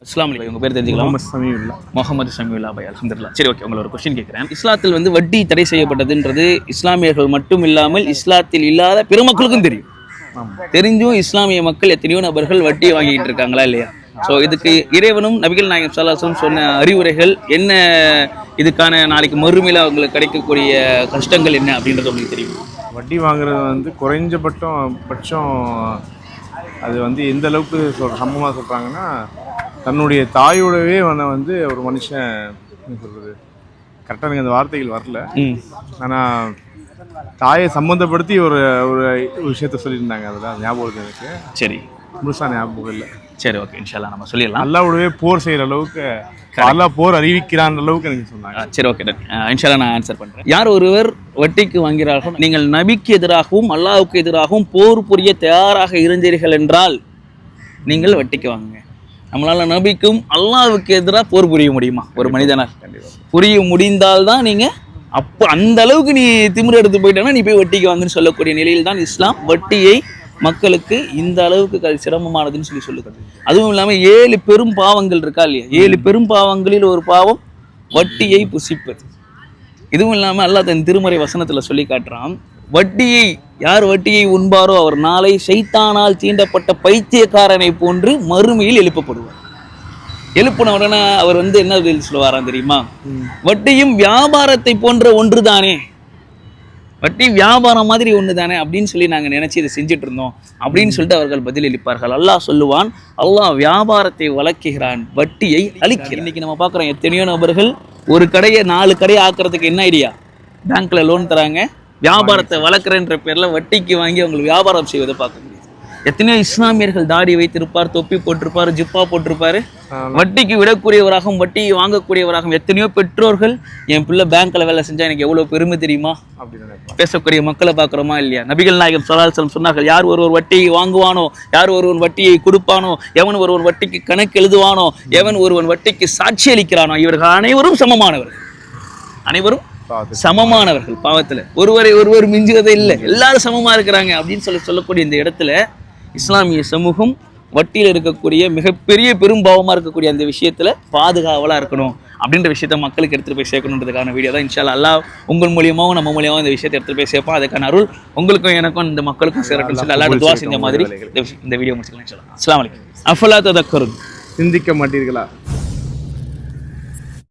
அஸ்ஸலாமு அலைக்கும். உங்க பேர் தெரிஞ்சுக்கலாம்? முகமது சமீஉல்லா பாய். அல்ஹம்துலில்லாஹ். சரி, ஓகே. உங்களை ஒரு கொஸ்டின் கேட்குறேன். இஸ்லாத்தில் வந்து வட்டி தடை செய்யப்பட்டதுன்றது இஸ்லாமியர்கள் மட்டும் இல்லாமல் இஸ்லாத்தில் இல்லாத பிற மக்களுக்கும் தெரியும். தெரிஞ்சும் இஸ்லாமிய மக்கள் எத்தனையோ நபர்கள் வட்டியை வாங்கிட்டு இருக்காங்களா இல்லையா? ஸோ இதுக்கு இறைவனும் நபிகள் நாயகம் ஸல்லல்லாஹு அலைஹி வஸல்லம் சொன்ன அறிவுரைகள் என்ன, இதுக்கான நாளைக்கு மறுமையில் அவங்களுக்கு கிடைக்கக்கூடிய கஷ்டங்கள் என்ன அப்படின்றது உங்களுக்கு தெரியும்? வட்டி வாங்குறது வந்து பட்சம் அது வந்து எந்த அளவுக்கு சமமாக சொல்கிறாங்கன்னா, தன்னுடைய தாயோடவே வந்து ஒரு மனுஷன் என்ன சொல்கிறது, கரெக்டாக எனக்கு அந்த வார்த்தைகள் வரல, ஆனால் தாயை சம்மந்தப்படுத்தி ஒரு ஒரு விஷயத்த சொல்லியிருந்தாங்க. அதில் ஞாபகம் இருக்குது எனக்கு. சரி, முழுசாக ஞாபகம் இல்லை. சரி, ஓகே. இன்ஷால்லா நம்ம சொல்லிடலாம். அல்லாஹ்வுடவே போர் செய்கிற அளவுக்கு, அல்லாஹ் போர் அறிவிக்கிறான் அளவுக்கு எனக்கு சொன்னாங்க. சரி, ஓகே. இன்ஷால்லா நான் ஆன்சர் பண்ணுறேன். யார் ஒருவர் வட்டிக்கு வாங்கிறார்கள், நீங்கள் நபிக்கு எதிராகவும் அல்லாஹ்வுக்கு எதிராகவும் போர் புரிய தயாராக இருந்தீர்கள் என்றால் நீங்கள் வட்டிக்கு வாங்குங்க. நம்மளால் நபிக்கும் அல்லாஹ்வுக்கு எதிராக போர் புரிய முடியுமா ஒரு மனிதனால்? புரிய முடிந்தால்தான் நீங்கள் அப்போ அந்த அளவுக்கு நீ திமிரு எடுத்து போயிட்டேன்னா நீ போய் வட்டிக்கு வாங்குன்னு சொல்லக்கூடிய நிலையில் தான் இஸ்லாம் வட்டியை மக்களுக்கு இந்த அளவுக்கு சிரமமானதுன்னு சொல்லுகிறது. அதுவும் இல்லாமல் 7 பெரும் பாவங்கள் இருக்கா இல்லையா? 7 பெரும் பாவங்களில் ஒரு பாவம் வட்டியை புசிப்பது. இதுவும் இல்லாமல் அல்லாஹ் தன் திருமறை வசனத்தில் சொல்லி காட்டுறான், யார் வட்டியை உண்பாரோ அவர் நாளை ஷைத்தானால் தீண்டப்பட்ட பைத்தியக்காரனை போன்று மறுமையில் எழுப்பப்படுவார். எழுப்பின உடனே அவர் என்ன சொல்லுவாராம் தெரியுமா? வட்டியும் வியாபாரத்தை போன்ற ஒன்று தானே, வட்டி வியாபாரம் மாதிரி ஒன்று தானே அப்படின்னு சொல்லி நாங்கள் நினைச்சு இதை செஞ்சுட்டு இருந்தோம் அப்படின்னு சொல்லிட்டு அவர்கள் பதில் அளிப்பார்கள். அல்லாஹ் சொல்லுவான், அல்லாஹ் வியாபாரத்தை வளர்க்கிறான், வட்டியை அழிக்கிறான். இன்னைக்கு நம்ம பார்க்குறோம் எத்தனையோ நபர்கள் ஒரு கடையை 4 கடையை ஆக்குறதுக்கு என்ன ஐடியா, பேங்க்ல லோன் தராங்க, வியாபாரத்தை வளர்க்குறேன்ற பேரில் வட்டிக்கு வாங்கி அவங்களுக்கு வியாபாரம் செய்வதை பார்க்க முடியுது. எத்தனையோ இஸ்லாமியர்கள் தாடி வைத்திருப்பார், தொப்பி போட்டிருப்பார், ஜிப்பா போட்டிருப்பாரு, வட்டிக்கு விடக்கூடியவராகவும் வட்டியை வாங்கக்கூடியவராகவும். எத்தனையோ பெற்றோர்கள், என் பிள்ளை பேங்க்ல வேலை செஞ்சா எனக்கு எவ்வளவு பெருமை தெரியுமா பேசக்கூடிய மக்களை பார்க்குறோமா இல்லையா? நபிகள் நாயகம் ஸல்லல்லாஹு அலைஹி வஸல்லம் சொன்னார்கள், யார் ஒருவர் வட்டியை வாங்குவானோ, யார் ஒருவன் வட்டியை கொடுப்பானோ, எவன் ஒருவன் வட்டிக்கு கணக்கு எழுதுவானோ, எவன் ஒருவன் வட்டிக்கு சாட்சி அளிக்கிறானோ, இவர்கள் அனைவரும் சமமானவர்கள். அனைவரும் சமமானவர்கள் பாவத்துல, ஒருவர் மிஞ்சுவதே இல்லை, எல்லாரும் சமமா இருக்கிறாங்க அப்படின்னு சொல்லக்கூடிய இந்த இடத்துல இஸ்லாமிய சமூகம் வட்டியில் இருக்கக்கூடிய மிகப்பெரிய பெரும்பாவமா இருக்கக்கூடிய அந்த விஷயத்துல பாதுகாவலா இருக்கணும் அப்படின்ற விஷயத்த மக்களுக்கு எடுத்துட்டு போய் சேர்க்கணுன்றதுக்கான வீடியோ தான். இன்ஷா அல்லாஹ் உங்கள் மூலியமாகவும் நம்ம மூலியமாகவும் இந்த விஷயத்தை எடுத்துட்டு போய் சேர்ப்போம். அதுக்கான அருள் உங்களுக்கும் எனக்கும் இந்த மக்களுக்கும் சேரட்டும் சொல்லி அல்லாஹ் துஆ செஞ்ச மாதிரி இந்த வீடியோ முடிச்சுக்கலாம். இன்ஷா அல்லாஹ். அஸ்ஸலாமு அலைக்கும். அஃபலா ததக்கருன், சிந்திக்க மாட்டீர்களா?